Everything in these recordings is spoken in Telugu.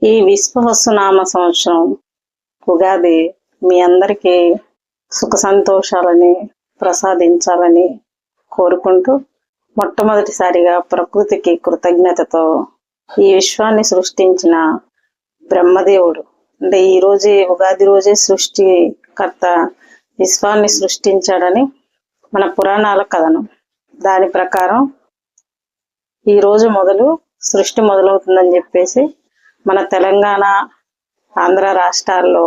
ఈ విశ్వవసునామ సంవత్సరం ఉగాది మీ అందరికీ సుఖ సంతోషాలని ప్రసాదించాలని కోరుకుంటూ, మొట్టమొదటిసారిగా ప్రకృతికి కృతజ్ఞతతో ఈ విశ్వాన్ని సృష్టించిన బ్రహ్మదేవుడు, అంటే ఈ రోజే ఉగాది రోజే సృష్టికర్త విశ్వాన్ని సృష్టించాడని మన పురాణాల కథనం. దాని ప్రకారం ఈ రోజు మొదలు సృష్టి మొదలవుతుందని చెప్పేసి మన తెలంగాణ, ఆంధ్ర రాష్ట్రాల్లో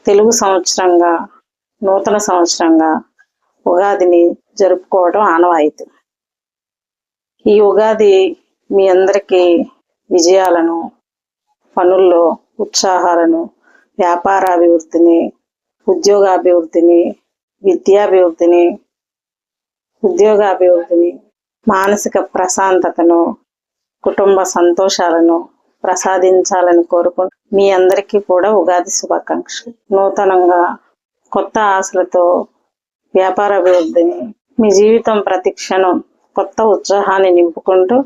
తెలుగు సంవత్సరంగా, నూతన సంవత్సరంగా ఉగాదిని జరుపుకోవడం ఆనవాయితీ. ఈ ఉగాది మీ అందరికీ విజయాలను, పనుల్లో ఉత్సాహాలను, వ్యాపారాభివృద్ధిని, ఉద్యోగాభివృద్ధిని, ఉద్యోగాభివృద్ధిని, మానసిక ప్రశాంతతను, కుటుంబ సంతోషాలను ప్రసాదించాలని కోరుకుంటూ మీ అందరికీ కూడా ఉగాది శుభాకాంక్షలు. నూతనంగా కొత్త ఆశలతో వ్యాపార అభివృద్ధిని, మీ జీవితం ప్రతి క్షణం కొత్త ఉత్సాహాన్ని నింపుకుంటూ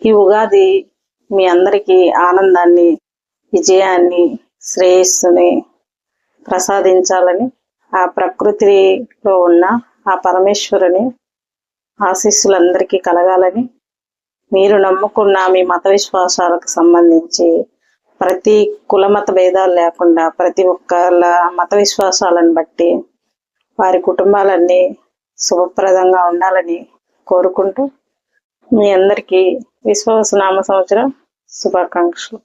ఈ ఉగాది మీ అందరికీ ఆనందాన్ని, విజయాన్ని, శ్రేయస్సుని ప్రసాదించాలని, ఆ ప్రకృతిలో ఉన్న ఆ పరమేశ్వరుని ఆశీస్సులందరికీ కలగాలని, మీరు నమ్ముకున్న మీ మత విశ్వాసాలకు సంబంధించి ప్రతి కులమత భేదాలు లేకుండా ప్రతి ఒక్కళ్ళ మత విశ్వాసాలను బట్టి వారి కుటుంబాలన్నీ శుభప్రదంగా ఉండాలని కోరుకుంటూ మీ అందరికీ విశ్వవసునామ సంవత్సరం శుభాకాంక్షలు.